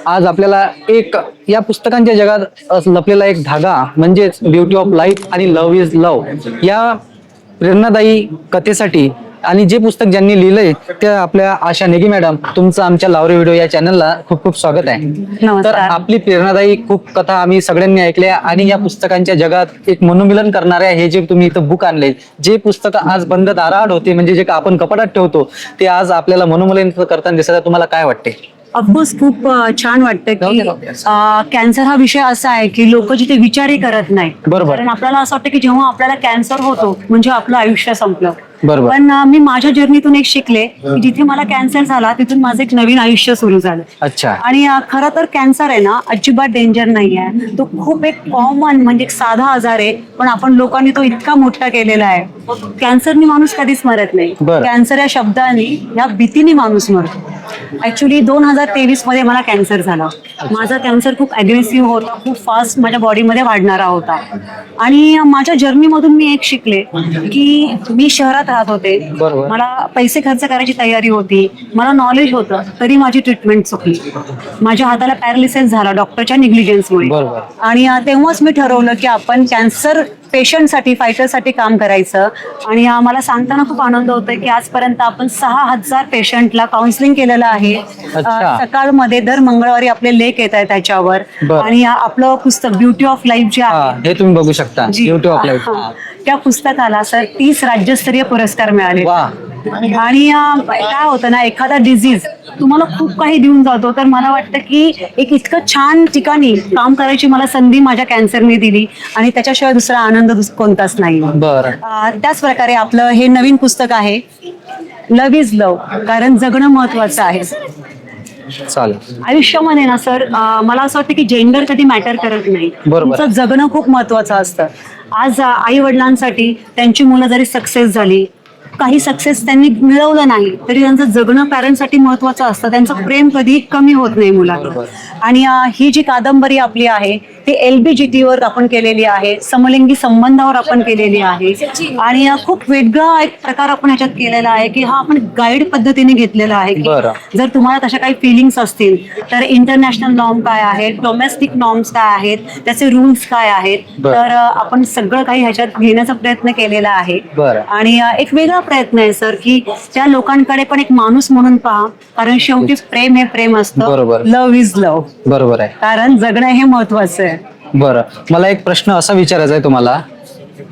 आज आपल्याला एक या पुस्तकांच्या जगात लपलेला एक धागा म्हणजेच ब्युटी ऑफ लाईफ आणि लव्ह इज लव्ह या प्रेरणादायी कथेसाठी आणि जे पुस्तक ज्यांनी लिहिलंय त्या आपल्या आशा नेगी मॅडम, तुमचं आमच्या लावरे व्हिडिओ या चॅनलला खूप खूप स्वागत आहे. नमस्कार. तर आपली प्रेरणादायी खूप कथा आम्ही सगळ्यांनी ऐकल्या आणि या पुस्तकांच्या जगात एक मनोमिलन करणाऱ्या हे जे तुम्ही इथं बुक आणले, जे पुस्तक आज बंद दाराआड होते म्हणजे जे आपण कपाटात ठेवतो ते आज आपल्याला मनोमिलन करताना दिसत, तुम्हाला काय वाटते? ऑफकोर्स खूप छान वाटतं की कॅन्सर हा विषय असा आहे की लोक जिथे विचारही करत नाही. बरोबर. कारण आपल्याला असं वाटतं की जेव्हा आपल्याला कॅन्सर होतो म्हणजे आपलं आयुष्य संपलं. बरोबर. पण मी माझ्या जर्नीतून एक शिकले की जिथे मला कॅन्सर झाला तिथून माझं एक नवीन आयुष्य सुरू झालं. अच्छा. आणि खरं तर कॅन्सर आहे ना अजिबात डेंजर नाही आहे. तो खूप एक कॉमन म्हणजे एक साधा आजार आहे, पण आपण लोकांनी तो इतका मोठा केलेला आहे. कॅन्सरनी माणूस कधीच मरत नाही. बरं. कॅन्सर या शब्दाने या भीतीने माणूस मरतो. ऍक्च्युली 2023 मध्ये मला कॅन्सर झाला. माझा कॅन्सर खूप अग्रेसिव्ह होता, खूप फास्ट माझ्या बॉडीमध्ये वाढणारा होता. आणि माझ्या जर्नीमधून मी एक शिकले की मी शहरात राहत होते, बरोबर. मला पैसे खर्च करायची तयारी होती, मला नॉलेज होतं, तरी माझी ट्रीटमेंट चुकली. माझ्या हाताला पॅरालिसिस झाला डॉक्टरच्या निग्लिजन्समुळे. बरोबर. आणि तेव्हाच मी ठरवलं की आपण कॅन्सर पेशंटसाठी फायटरसाठी काम करायचं. आणि मला सांगताना खूप आनंद होतोय की आजपर्यंत आपण 6,000 पेशंटला काउन्सिलिंग केलेलं आहे. अच्छा. सकाळमध्ये दर मंगळवारी आपले लेख येत आहेत त्याच्यावर. बरं. आणि आपलं पुस्तक ब्युटी ऑफ लाईफ जे हा, आहे हे तुम्ही बघू शकता, जी. Beauty of life. त्या पुस्तकाला सर 30 राज्यस्तरीय पुरस्कार मिळाले. वा. आणि काय होतं ना, एखादा डिझीज तुम्हाला खूप काही देऊन जातो, तर मला वाटतं की एक इतकं छान ठिकाणी काम करायची मला संधी माझ्या कॅन्सरने दिली आणि त्याच्याशिवाय दुसरा आनंद कोणताच नाही. बरं. त्याच प्रकारे आपलं हे नवीन पुस्तक आहे लव्ह इज लव्ह, कारण जगणं महत्वाचं आहे. चालेल. आयुष्यामध्ये ना सर मला असं वाटतं की जेंडर कधी मॅटर करत नाही. बरोबर. तुमचं जगणं खूप महत्वाचं असतं. आज आई वडिलांसाठी त्यांची मुलं जरी सक्सेस झाली, काही सक्सेस त्यांनी मिळवलं नाही तरी त्यांचं जगणं पॅरेंट्ससाठी महत्वाचं असतं. त्यांचं प्रेम कधी कमी होत नाही मुलांना. बरोबर. आणि ही जी कादंबरी आपली आहे ती LBGT वर आपण केलेली आहे, समलिंगी संबंधावर आपण केलेली आहे. आणि खूप वेगळा एक प्रकार आपण ह्याच्यात केलेला आहे की हा आपण गाईड पद्धतीने घेतलेला आहे की बरं. जर तुम्हाला तशा काही फिलिंग्स असतील तर इंटरनॅशनल नॉर्म काय आहेत, डोमेस्टिक नॉर्म्स काय आहेत, त्याचे रूल्स काय आहेत, बरं. तर आपण सगळं काही ह्याच्यात घेण्याचा प्रयत्न केलेला आहे. बरं. आणि एक वेगळा प्रयत्न आहे सर की त्या लोकांकडे पण एक माणूस म्हणून पहा, कारण शेवटी प्रेम हे प्रेम असतं. बरोबर. लव्ह इज लव्ह, बरोबर आहे. कारण जगणं हे महत्वाचं आहे. बरं, मला एक प्रश्न असा विचारायचा आहे तुम्हाला.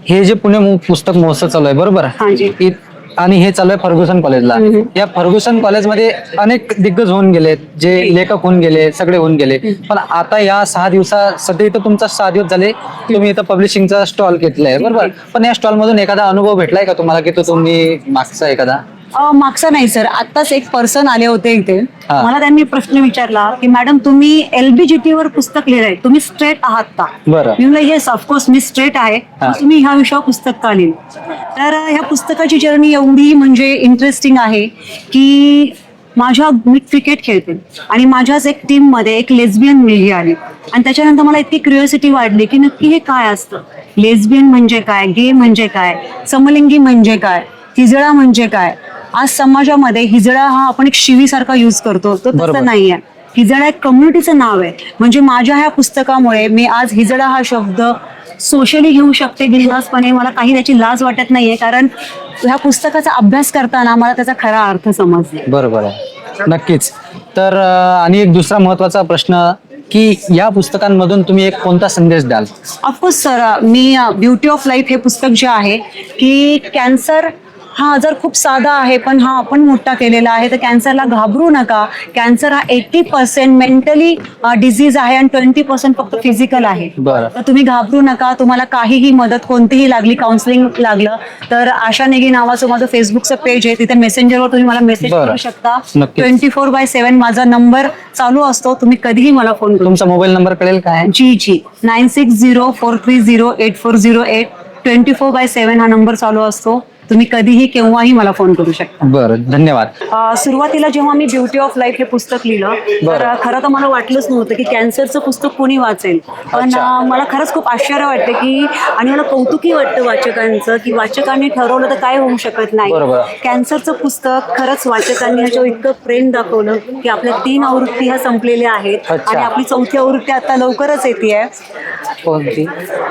हे जे पुणे पुस्तक महोत्सव चालू आहे बरोबर, हांजी. आणि हे चालू आहे फर्ग्युसन कॉलेजला. या फर्ग्युसन कॉलेजमध्ये अनेक दिग्गज होऊन गेले, जे लेखक होऊन गेले, सगळे होऊन गेले. पण आता या 6 दिवसा सध्या इथं तुमचा 6 दिवस झाले, तुम्ही इथं पब्लिशिंगचा स्टॉल घेतलाय बरोबर. पण या स्टॉल मधून एखादा अनुभव भेटलाय का तुम्हाला की तो तुम्ही मागचा एखादा? मागचा नाही सर, आत्ताच एक पर्सन आले होते इथे. हा. मला त्यांनी प्रश्न विचारला की मॅडम तुम्ही LBGT वर पुस्तक लिहिलंय, तुम्ही स्ट्रेट आहात का? बरं. मी म्हणलं येस ऑफकोर्स मी स्ट्रेट आहे. हा. मग तुम्ही ह्या विषयावर पुस्तक का लिहिलं? तर ह्या पुस्तकाची जर्नी एवढी म्हणजे इंटरेस्टिंग आहे की मी क्रिकेट खेळते आणि माझ्याच एक टीम मध्ये एक लेस्बियन मुलगी आली आणि त्याच्यानंतर मला इतकी क्युरिओसिटी वाढली की नक्की हे काय असतं. लेस्बियन म्हणजे काय, गे म्हणजे काय, समलिंगी म्हणजे काय, हिजडा म्हणजे काय. आज समाजामध्ये हिजडा हा आपण एक शिवीसारखा यूज करतो, तो बरोबर. तसं नाहीये. हिजडा एक कम्युनिटीचं नाव आहे. म्हणजे माझ्या ह्या पुस्तकामुळे मी आज हिजडा हा शब्द सोशली घेऊ शकते बिनधास्तपणे. मला काही त्याची लाज वाटत नाहीये, कारण ह्या पुस्तकाचा अभ्यास करताना मला त्याचा खरा अर्थ समजला. बरोबर आहे, नक्कीच. तर आणि एक दुसरा महत्वाचा प्रश्न की या पुस्तकांमधून तुम्ही एक कोणता संदेश द्याल? Of course sir, me beauty of life हे पुस्तक जे आहे की कॅन्सर हा आजार खूप साधा आहे पण हा आपण मोठा केलेला आहे. तर कॅन्सरला घाबरू नका. कॅन्सर हा 80% मेंटली डिझीज आहे आणि 20% फक्त फिजिकल आहे. बरं. तर तुम्ही घाबरू नका. तुम्हाला काहीही मदत कोणतीही लागली, काउन्सिलिंग लागलं तर आशा नेगी नावाचं माझं फेसबुकचं पेज आहे, तिथे मेसेंजरवर तुम्ही मला मेसेज बरं. करू शकता. नक्कीच. 24/7 माझा नंबर चालू असतो, तुम्ही कधीही मला फोन करू. तुमचा मोबाईल नंबर कळेल काय? जी 9604308408. 24/7 हा नंबर चालू असतो. तुम्ही कधीही केव्हाही मला फोन करू शकता. बरं, धन्यवाद. सुरुवातीला जेव्हा मी ब्युटी ऑफ लाईफ हे पुस्तक लिहिलं तर बरं. खरं तर मला वाटलंच नव्हतं की कॅन्सरचं पुस्तक कोणी वाचेल, पण अच्छा. मला खरंच खूप आश्चर्य वाटतं की आणि मला कौतुकही वाटतं वाचकांचं की वाचकांनी ठरवलं तर काय होऊ शकत नाही. बरोबर. कॅन्सरचं पुस्तक खरंच वाचकांनी ह्याच्यावर इतकं प्रेम दाखवलं की आपल्या 3 आवृत्ती ह्या संपलेल्या आहेत अच्छा. आणि आपली 4थी आवृत्ती आता लवकरच येते कोणती?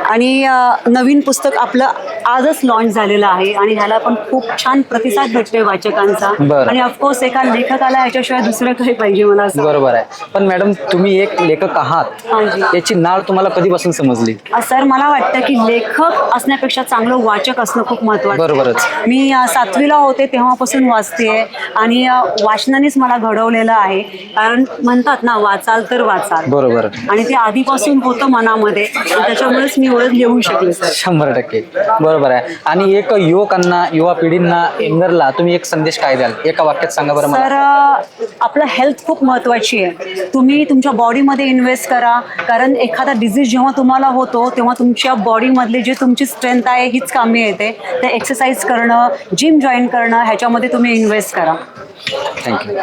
आणि नवीन पुस्तक आपलं आजच लॉन्च झालेलं आहे आणि ह्याला पण खूप छान प्रतिसाद भेटतोय वाचकांचा. बरं. आणि ऑफकोर्स एका लेखकाला ह्याच्याशिवाय दुसरं काही पाहिजे मला असं. बरोबर आहे. पण मॅडम, तुम्ही एक लेखक आहात, हांजी. याची नाळ तुम्हाला कधीपासून समजली? सर, मला वाटतं की लेखक असण्यापेक्षा चांगलं वाचक असणं खूप महत्त्वाचं. बरोबरच. मी 7वीला होते तेव्हापासून वाचतेय आणि वाचनानेच मला घडवलेलं आहे. कारण म्हणतात ना, वाचाल तर वाचाल. बरोबर. आणि ते आधीपासून होतं मनामध्ये, त्याच्यामुळेच मी ओळख लिहू शकले सर. 100% बरोबर आहे. आणि एक युवकांना, युवा पिढींना, यंगरला तुम्ही एक संदेश काय द्याल? एका वाक्यात सांगा बरं मला. तर आपलं हेल्थ खूप महत्त्वाची आहे. तुम्ही तुमच्या बॉडीमध्ये इन्व्हेस्ट करा, कारण एखादा डिझीज जेव्हा तुम्हाला होतो तेव्हा तुमच्या बॉडीमधली जी तुमची स्ट्रेंथ आहे हीच कामी येते. तर एक्सरसाइज करणं, जिम जॉईन करणं ह्याच्यामध्ये तुम्ही इन्व्हेस्ट करा. थँक्यू.